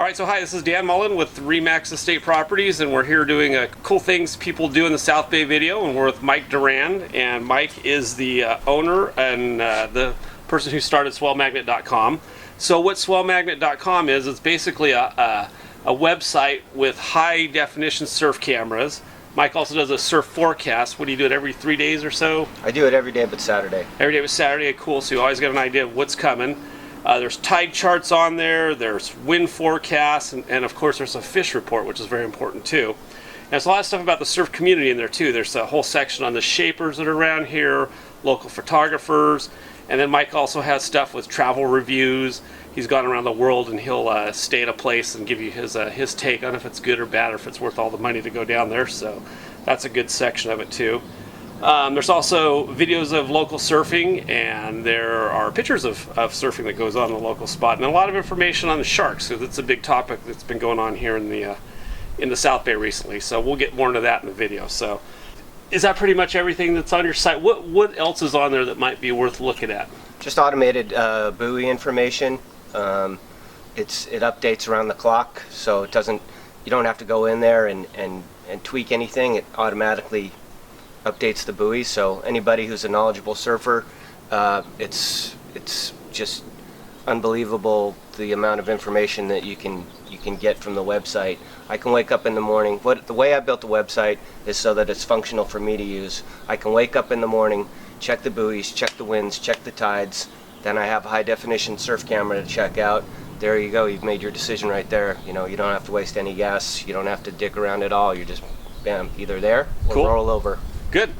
All right, so hi, this is Dan Mullin with Remax Estate Properties, and we're here doing cool things people do in the South Bay video, and we're with Mike Durand, and Mike is the owner and the person who started swellmagnet.com. So what swellmagnet.com is, it's basically a website with high definition surf cameras. Mike also does a surf forecast. What do you do it every 3 days or so? I do it every day but Saturday. Every day but Saturday, cool, so you always get an idea of what's coming. There's tide charts on there, there's wind forecasts, and of course there's a fish report, which is very important too. And there's a lot of stuff about the surf community in there too. There's a whole section on the shapers that are around here, local photographers, and then Mike also has stuff with travel reviews. He's gone around the world and he'll stay at a place and give you his take on if it's good or bad or if it's worth all the money to go down there. So that's a good section of it too. There's also videos of local surfing, and there are pictures of surfing that goes on in the local spot, and a lot of information on the sharks, because it's a big topic that's been going on here in the South Bay recently. So we'll get more into that in the video. So is that pretty much everything that's on your site? What else is on there that might be worth looking at? Just automated buoy information. It updates around the clock, so you don't have to go in there and tweak anything. It automatically updates the buoys, so anybody who's a knowledgeable surfer, it's just unbelievable the amount of information that you can get from the website. I can wake up in the morning. The way I built the website is so that it's functional for me to use. I can wake up in the morning, check the buoys, check the winds, check the tides. Then I have a high definition surf camera to check out. There you go. You've made your decision right there. You know, you don't have to waste any gas. You don't have to dig around at all. You're just bam, either there or cool. Roll over. Good.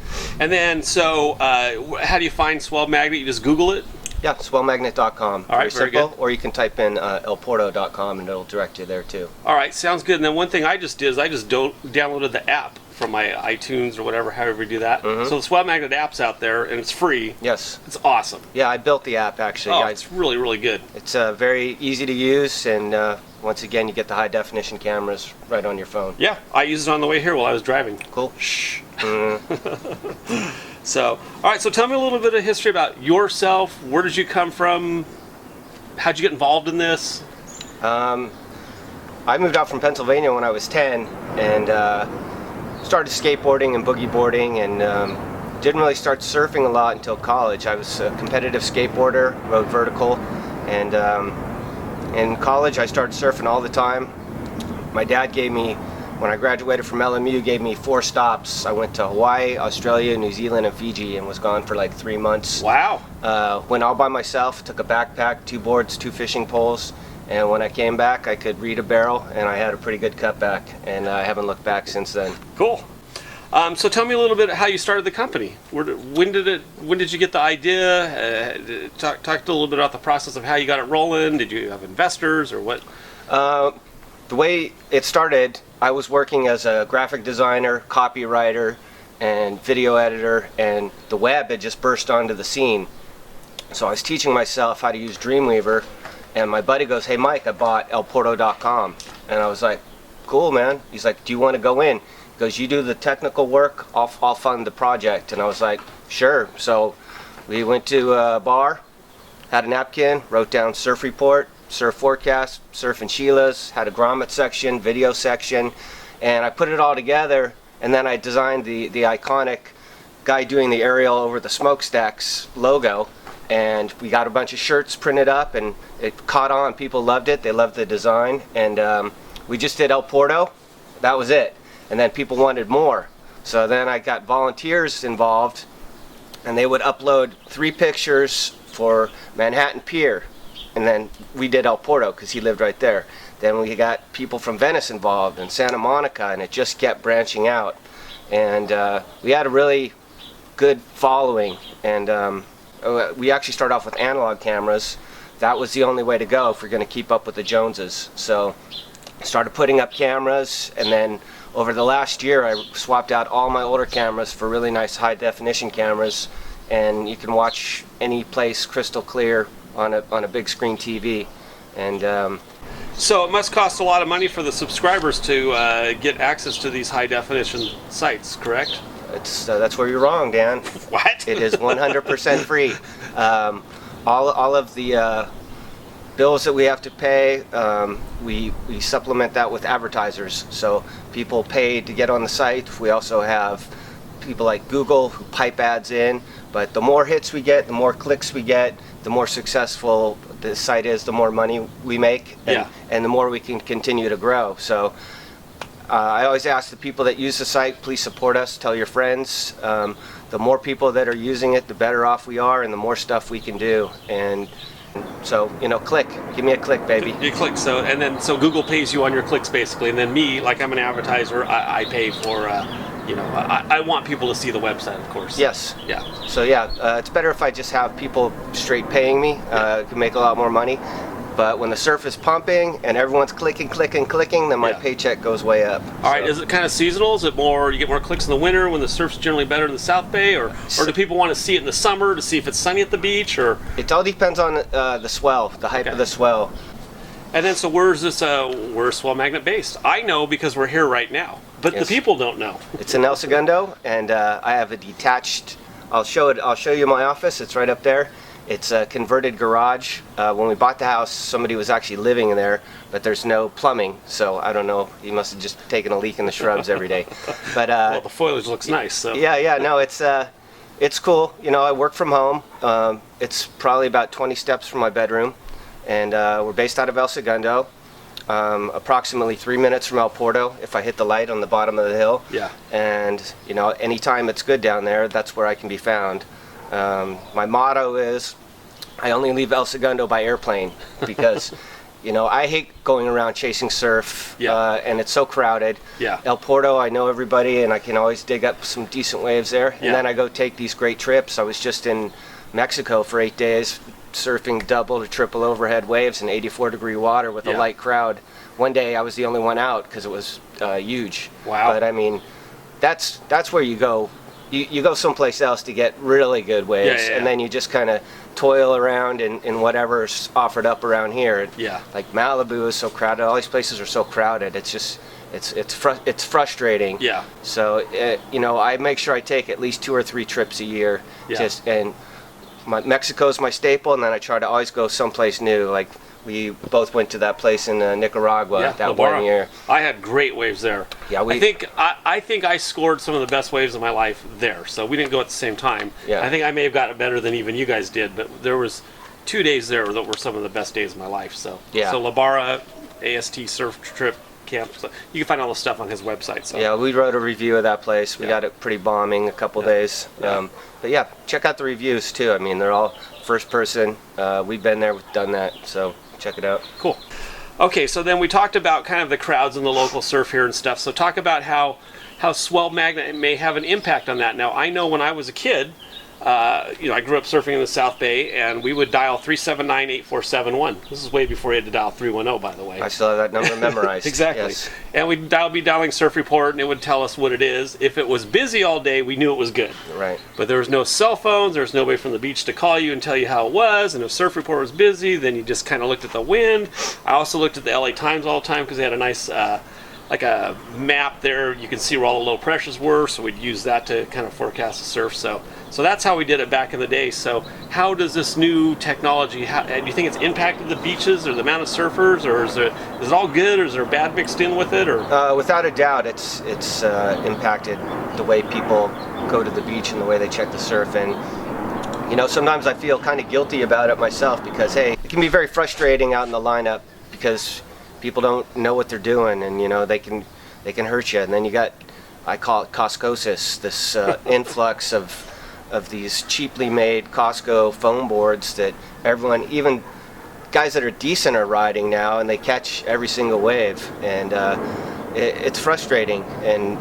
And then, so how do you find Swell Magnet? You just Google it? Yeah, swellmagnet.com. All right, very simple. good. Or you can type in elporto.com and it'll direct you there too. All right, sounds good. And then one thing I just did is I just downloaded the app from my iTunes or whatever, however you do that. So the Swell Magnet app's out there, and it's free. Yes. It's awesome. Yeah, I built the app actually. Oh, it's really, really good. It's very easy to use, and once again, you get the high definition cameras right on your phone. Yeah, I used it on the way here while I was driving. Cool. Shh. So, all right, so tell me a little bit of history about yourself. Where did you come from? How'd you get involved in this? I moved out from Pennsylvania when I was 10 and started skateboarding and boogie boarding, and didn't really start surfing a lot until college. I was a competitive skateboarder, rode vertical, and in college I started surfing all the time. My dad gave me, when I graduated from LMU, gave me 4 stops. I went to Hawaii, Australia, New Zealand, and Fiji, and was gone for like 3 months. Wow. Went all by myself, took a backpack, 2 boards, 2 fishing poles, and when I came back I could read a barrel, and I had a pretty good cutback, and I haven't looked back since then. Cool. So tell me a little bit how you started the company. When did you get the idea? Talk a little bit about the process of how you got it rolling. Did you have investors or what? The way it started, I was working as a graphic designer, copywriter, and video editor, and the web had just burst onto the scene. So I was teaching myself how to use Dreamweaver, and my buddy goes, "Hey Mike, I bought elporto.com." And I was like, "Cool, man." He's like, "Do you want to go in?" He goes, "You do the technical work, I'll fund the project." And I was like, "Sure." So we went to a bar, had a napkin, wrote down surf report, surf forecast, surf and Sheila's, had a grommet section, video section, and I put it all together, and then I designed the iconic guy doing the aerial over the smokestacks logo, and we got a bunch of shirts printed up, and it caught on. People loved it. They loved the design, and we just did El Porto. That was it. And then people wanted more. So then I got volunteers involved, and they would upload 3 pictures for Manhattan Pier. And then we did El Porto because he lived right there. Then we got people from Venice involved and Santa Monica, and it just kept branching out. And we had a really good following. And we actually started off with analog cameras. That was the only way to go if we're going to keep up with the Joneses. So I started putting up cameras, and then over the last year I swapped out all my older cameras for really nice high definition cameras, and you can watch any place crystal clear on a big screen TV. And so it must cost a lot of money for the subscribers to get access to these high definition sites, correct? That's where you're wrong, Dan. What? It is 100% free. All of the bills that we have to pay, we supplement that with advertisers. So people pay to get on the site. We also have people like Google who pipe ads in. But the more hits we get, the more clicks we get, the more successful the site is, the more money we make, and the more we can continue to grow. So I always ask the people that use the site, please support us, tell your friends. The more people that are using it, the better off we are, and the more stuff we can do. And so, click. Give me a click, baby. You click, so Google pays you on your clicks, basically, and then me, like I'm an advertiser, I pay for, I want people to see the website, of course. Yes. Yeah. So it's better if I just have people straight paying me. I can make a lot more money. But when the surf is pumping and everyone's clicking, then my paycheck goes way up. All right, is it kind of seasonal? Is it more, you get more clicks in the winter when the surf's generally better in the South Bay? Or do people want to see it in the summer to see if it's sunny at the beach? Or it all depends on the swell, the height of the swell. And then, so where's Swell Magnet based? I know because we're here right now, but the people don't know. It's in El Segundo, and I have a detached, I'll show you my office. It's right up there. It's a converted garage. When we bought the house, somebody was actually living in there, but there's no plumbing, so I don't know. He must have just taken a leak in the shrubs every day. But well, the foliage looks nice. So. No, it's cool. I work from home. It's probably about 20 steps from my bedroom, and we're based out of El Segundo, approximately 3 minutes from El Porto. If I hit the light on the bottom of the hill, and anytime it's good down there, that's where I can be found. My motto is, I only leave El Segundo by airplane because, I hate going around chasing surf, and it's so crowded. El Porto, I know everybody, and I can always dig up some decent waves there. And then I go take these great trips. I was just in Mexico for 8 days, surfing double to triple overhead waves in 84-degree water with a light crowd. One day I was the only one out because it was huge. Wow. But I mean, that's where you go. You go someplace else to get really good waves, and then you just kind of toil around in whatever's offered up around here. Like Malibu is so crowded. All these places are so crowded. It's just it's frustrating. So I make sure I take at least 2 or 3 trips a year. Mexico's my staple, and then I try to always go someplace new. Like we both went to that place in Nicaragua that one year. I had great waves there. I think I scored some of the best waves of my life there. So we didn't go at the same time. I think I may have got it better than even you guys did. But there was 2 days there that were some of the best days of my life. So La Barra, AST surf trip camp. So you can find all the stuff on his website. So. We wrote a review of that place. We got it pretty bombing a couple days. But check out the reviews too. I mean, they're all first person. We've been there, we've done that. So check it out. Cool. Okay, so then we talked about kind of the crowds in the local surf here and stuff. So talk about how Swell Magnet may have an impact on that. Now, I know when I was a kid, I grew up surfing in the South Bay, and we would dial 379-8471. This is way before you had to dial 310, by the way. I still have that number memorized. Exactly. Yes. And we'd be dialing Surf Report, and it would tell us what it is. If it was busy all day, we knew it was good. Right. But there was no cell phones. There was nobody from the beach to call you and tell you how it was. And if Surf Report was busy, then you just kind of looked at the wind. I also looked at the LA Times all the time because they had a nice like a map there. You can see where all the low pressures were, so we'd use that to kind of forecast the surf. So that's how we did it back in the day. So how does this new technology, do you think it's impacted the beaches or the amount of surfers, or is it all good, or is there bad mixed in with it? Or without a doubt, it's impacted the way people go to the beach and the way they check the surf. And sometimes I feel kind of guilty about it myself because, hey, it can be very frustrating out in the lineup because people don't know what they're doing, and they can hurt you. And then you got, I call it Costcosis, this influx of these cheaply made Costco foam boards that everyone, even guys that are decent, are riding now, and they catch every single wave, and it's frustrating. And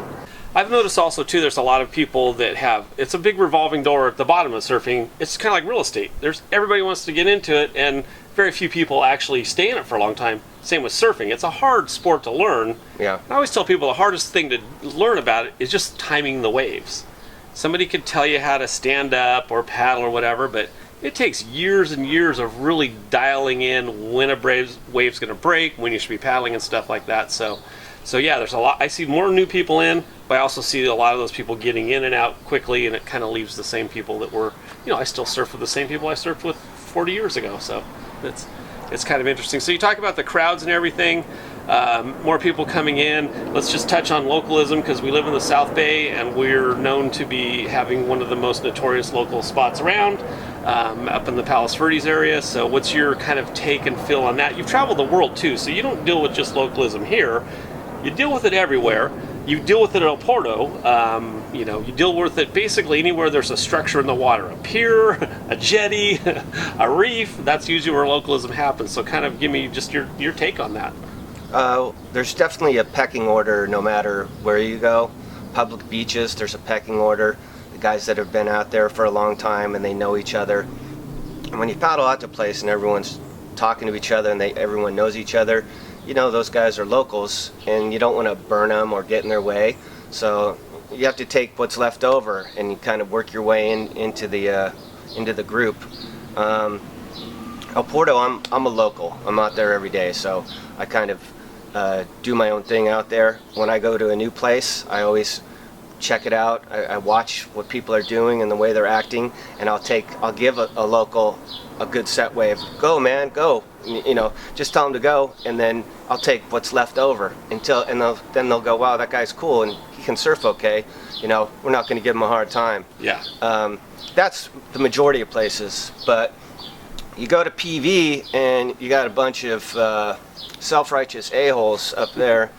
I've noticed also too, there's a lot of people that it's a big revolving door at the bottom of surfing. It's kind of like real estate. Everybody wants to get into it, and very few people actually stay in it for a long time. Same with surfing. It's a hard sport to learn. I always tell people the hardest thing to learn about it is just timing the waves. Somebody could tell you how to stand up or paddle or whatever, but it takes years and years of really dialing in when a wave's going to break, when you should be paddling and stuff like that. So there's a lot. I see more new people in, but I also see a lot of those people getting in and out quickly, and it kind of leaves the same people that were, I still surf with the same people I surfed with 40 years ago. So it's kind of interesting. So you talk about the crowds and everything, more people coming in. Let's just touch on localism, because we live in the South Bay and we're known to be having one of the most notorious local spots around, up in the Palos Verdes area. So what's your kind of take and feel on that? You've traveled the world too, so you don't deal with just localism here. You deal with it everywhere. You deal with it at El Porto. You deal with it basically anywhere there's a structure in the water, a pier, a jetty, a reef. That's usually where localism happens. So kind of give me just your take on that. There's definitely a pecking order no matter where you go. Public beaches, there's a pecking order. The guys that have been out there for a long time and they know each other. And when you paddle out to a place and everyone's talking to each other and everyone knows each other, you know those guys are locals and you don't want to burn them or get in their way. So you have to take what's left over and you kind of work your way into the group. El Porto, I'm a local. I'm out there every day, so I kind of do my own thing out there. When I go to a new place, I always check it out. I watch what people are doing and the way they're acting, and I'll give a local a good set way of, go man, go. Just tell them to go, and then I'll take what's left over then they'll go, wow, that guy's cool and he can surf okay. We're not going to give him a hard time. Yeah. That's the majority of places, but you go to PV and you got a bunch of self-righteous a-holes up there,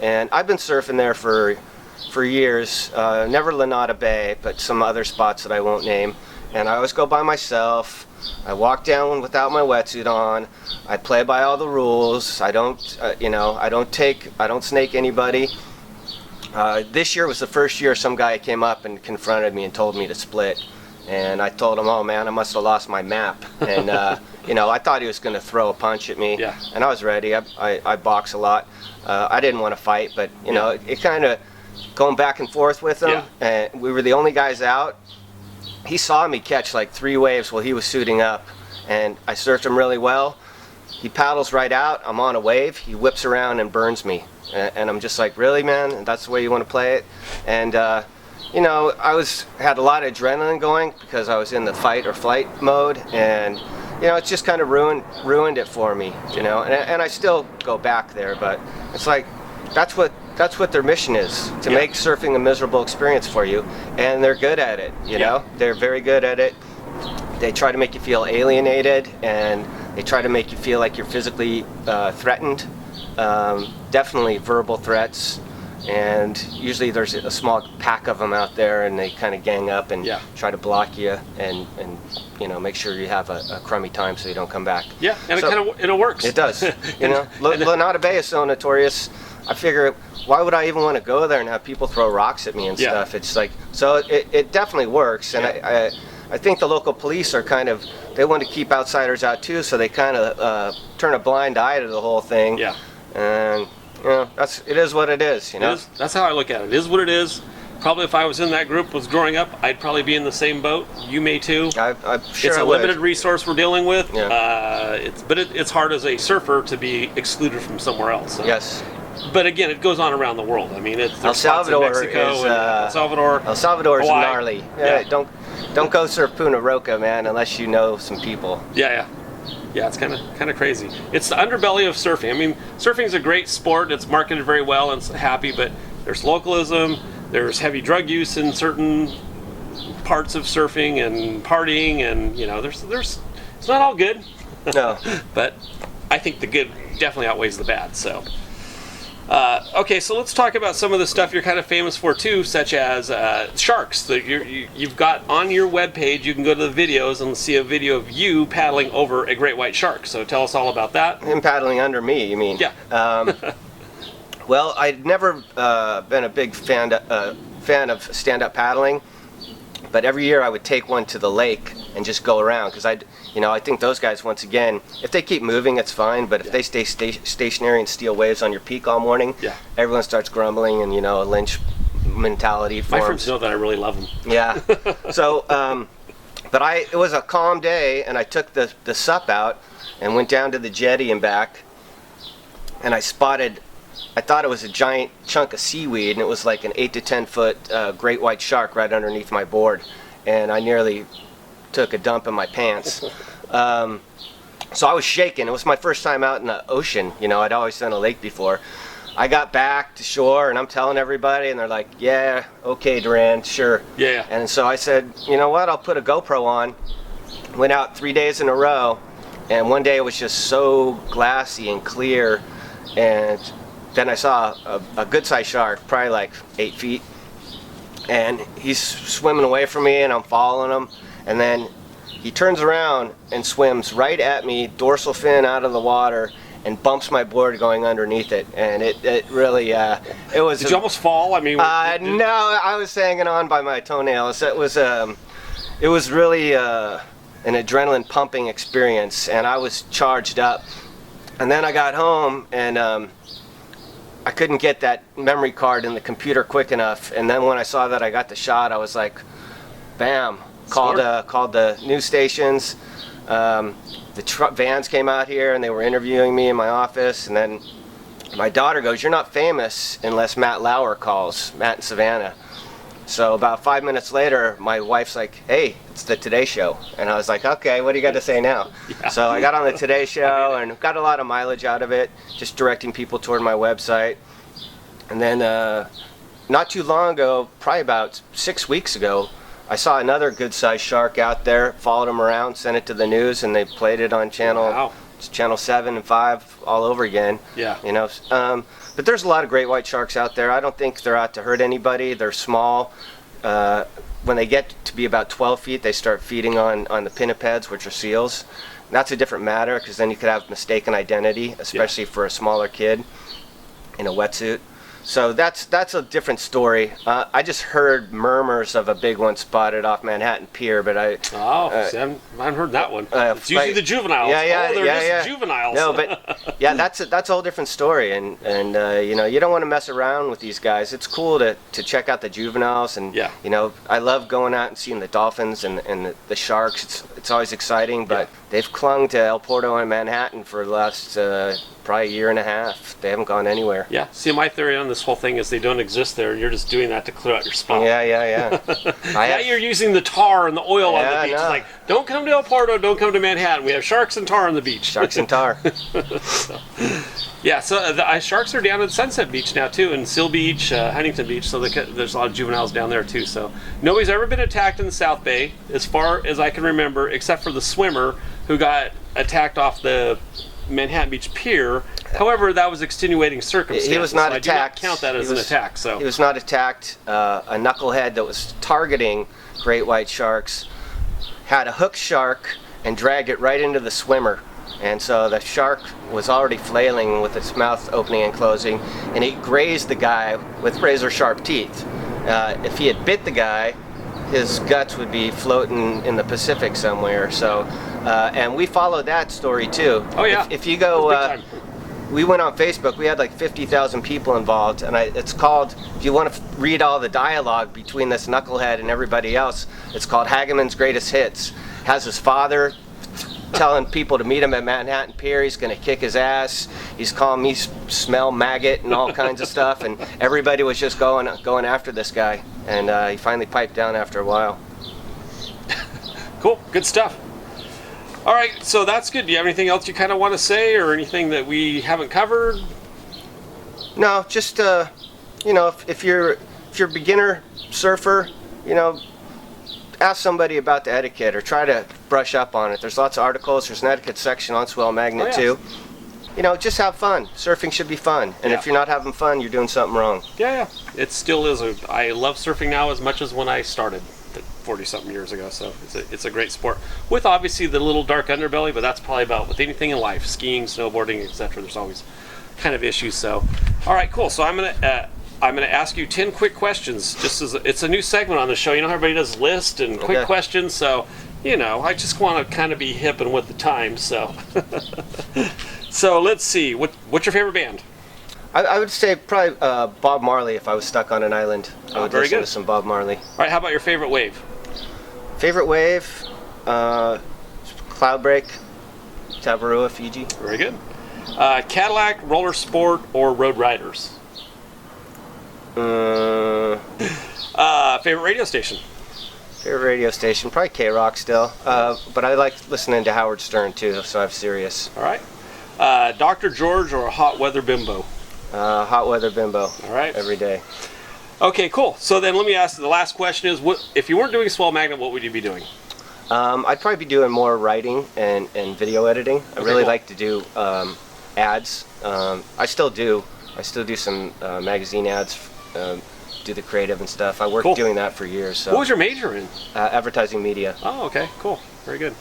and I've been surfing there for years. Never Lanada Bay, but some other spots that I won't name. And I always go by myself. I walk down without my wetsuit on. I play by all the rules. I don't snake anybody. This year was the first year some guy came up and confronted me and told me to split. And I told him, oh man, I must have lost my map. And I thought he was going to throw a punch at me. Yeah. And I was ready. I box a lot. I didn't want to fight, but it kind of going back and forth with him. Yeah. And we were the only guys out. He saw me catch like 3 waves while he was suiting up, and I surfed him really well. He paddles right out. I'm on a wave. He whips around and burns me, and I'm just like, really, man? That's the way you want to play it? And I had a lot of adrenaline going because I was in the fight or flight mode, and it's just kind of ruined it for me, and I still go back there, but it's like that's what their mission is, to make surfing a miserable experience for you, and they're good at it. They're very good at it. They try to make you feel alienated, and they try to make you feel like you're physically threatened. Definitely verbal threats, and usually there's a small pack of them out there, and they kind of gang up and try to block you and make sure you have a crummy time so you don't come back. Yeah, and it works. It does. Lanada Bay is so notorious. I figure, why would I even want to go there and have people throw rocks at me and stuff? It's like, so it definitely works, and I think the local police are they want to keep outsiders out too, so they kind of turn a blind eye to the whole thing. Yeah. And it is what it is. That's how I look at it. It is what it is. Probably if I was in that group, was growing up, I'd probably be in the same boat. You may too. I'm sure it's a limited resource we're dealing with. Yeah. It's hard as a surfer to be excluded from somewhere else. So. Yes. But again, it goes on around the world. I mean, El Salvador Mexico is El Salvador. El Salvador is gnarly. Yeah. Don't go surf Punta Roca, man, unless you know some people. Yeah. It's kind of crazy. It's the underbelly of surfing. I mean, surfing's a great sport. It's marketed very well and it's happy, but there's localism. There's heavy drug use in certain parts of surfing and partying, and there's it's not all good. No. But I think the good definitely outweighs the bad. So. Okay, so let's talk about some of the stuff you're kind of famous for too, such as sharks. That you've got on your webpage. You can go to the videos and see a video of you paddling over a great white shark. So tell us all about that. Him paddling under me, you mean? Yeah. Well, I'd never been a big fan of stand-up paddling, but every year I would take one to the lake and just go around, because I think those guys, once again, if they keep moving, it's fine, but if they stay stationary and steal waves on your peak all morning, everyone starts grumbling, and a lynch mentality forms. My friends know that I really love them. Yeah. So, it was a calm day, and I took the sup out and went down to the jetty and back, and I thought it was a giant chunk of seaweed, and it was like an 8 to 10 foot great white shark right underneath my board, and I nearly took a dump in my pants. So I was shaking. It was my first time out in the ocean. You know, I'd always done a lake before. I got back to shore and I'm telling everybody, and they're like, yeah, okay, Durand, sure. Yeah. And so I said, you know what, I'll put a GoPro on. Went out 3 days in a row, and one day it was just so glassy and clear, and then I saw a good sized shark, probably like 8 feet, and he's swimming away from me and I'm following him, and then he turns around and swims right at me, dorsal fin out of the water, and bumps my board going underneath it, and it really it was. Did you almost fall? I mean, no, I was hanging on by my toenails. It was really an adrenaline pumping experience, and I was charged up. And then I got home, and I couldn't get that memory card in the computer quick enough. And then when I saw that I got the shot, I was like, bam! Called the news stations. The vans came out here and they were interviewing me in my office, and then my daughter goes, "You're not famous unless Matt Lauer calls, Matt in Savannah." So about 5 minutes later, my wife's like, "Hey, it's the Today Show." And I was like, "Okay, what do you got to say now?" Yeah. So I got on the Today Show and got a lot of mileage out of it, just directing people toward my website. And then not too long ago, probably about 6 weeks ago, I saw another good-sized shark out there, followed him around, sent it to the news, and they played it on channel 7 and 5 all over again. Yeah. You know, but there's a lot of great white sharks out there. I don't think they're out to hurt anybody. They're small. When they get to be about 12 feet, they start feeding on the pinnipeds, which are seals. And that's a different matter, because then you could have mistaken identity, especially for a smaller kid in a wetsuit. So that's a different story. I just heard murmurs of a big one spotted off Manhattan Pier, but I haven't heard that one. It's usually the juveniles. Yeah, juveniles. No, but yeah, that's a whole different story, and you know, you don't want to mess around with these guys. It's cool to check out the juveniles, and you know, I love going out and seeing the dolphins and the sharks. It's always exciting, but they've clung to El Porto and Manhattan for the last probably a year and a half. They haven't gone anywhere. Yeah. See, my theory on this whole thing is they don't exist there, and you're just doing that to clear out your spot. Yeah. You're using the tar and the oil on the beach. No. It's like, don't come to El Porto, don't come to Manhattan. We have sharks and tar on the beach. Sharks and tar. So the sharks are down at Sunset Beach now too, and Seal Beach, Huntington Beach. So there's a lot of juveniles down there too. So nobody's ever been attacked in the South Bay, as far as I can remember, except for the swimmer who got attacked off the Manhattan Beach Pier. However, that was extenuating circumstances. He was not so attacked. I do not count that as an attack. So he was not attacked. A knucklehead that was targeting great white sharks had a hook shark and dragged it right into the swimmer. And so the shark was already flailing with its mouth opening and closing, and he grazed the guy with razor sharp teeth. If he had bit the guy, his guts would be floating in the Pacific somewhere. So, and we followed that story too. Oh yeah. If you go, we went on Facebook. We had like 50,000 people involved, and it's called. If you want to read all the dialogue between this knucklehead and everybody else, it's called Hageman's Greatest Hits. Has his father telling people to meet him at Manhattan Pier. He's going to kick his ass. He's calling me smell maggot and all kinds of stuff, and everybody was just going after this guy, and he finally piped down after a while. Cool, good stuff. All right, so that's good. Do you have anything else you kind of want to say, or anything that we haven't covered? No, just you know, if you're a beginner surfer, you know, ask somebody about the etiquette or try to brush up on it. There's lots of articles. There's an etiquette section on Swell Magnet too. You know, just have fun. Surfing should be fun, and if you're not having fun, you're doing something wrong. Yeah, it still is. I love surfing now as much as when I started 40-something years ago. So it's a great sport with obviously the little dark underbelly, but that's probably about with anything in life, skiing, snowboarding, etc. There's always kind of issues. So, all right, cool. So I'm gonna ask you 10 quick questions. Just as it's a new segment on the show. You know, everybody does list and quick questions. So, you know, I just want to kind of be hip and with the times. So, so let's see. What's your favorite band? I would say probably Bob Marley. If I was stuck on an island, I would listen to some Bob Marley. All right. How about your favorite wave? Favorite wave? Cloudbreak, Tavarua, Fiji. Very good. Cadillac, roller sport, or road riders? Favorite radio station? Favorite radio station, probably K-Rock still. But I like listening to Howard Stern too, so I'm Sirius. All right. Dr. George or a hot weather bimbo? Hot weather bimbo. All right. Every day. Okay, cool. So then let me ask, the last question is, what if you weren't doing Swell Magnet, what would you be doing? I'd probably be doing more writing and video editing. I really cool. like to do ads. I still do some magazine ads, do the creative and stuff. I worked Cool. doing that for years. So. What was your major in? Advertising media. Oh, okay, cool. Very good.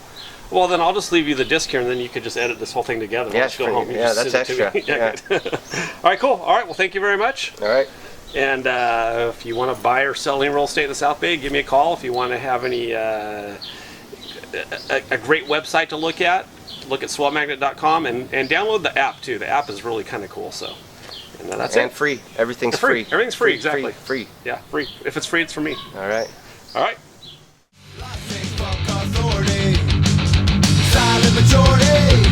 Well, then I'll just leave you the disc here, and then you could just edit this whole thing together. Yeah, Once you go home, you yeah, just that's send it to extra. me. Yeah. All right, cool. All right, well, thank you very much. All right. And if you want to buy or sell any real estate in the South Bay, give me a call. If you want to have any a great website to look at swellmagnet.com, and download the app too. The app is really kind of cool. So, and that's And it. free. Everything's Free. free. Everything's free, exactly. Free. Yeah, free. If it's free, it's for me. All right. All right. Silent majority.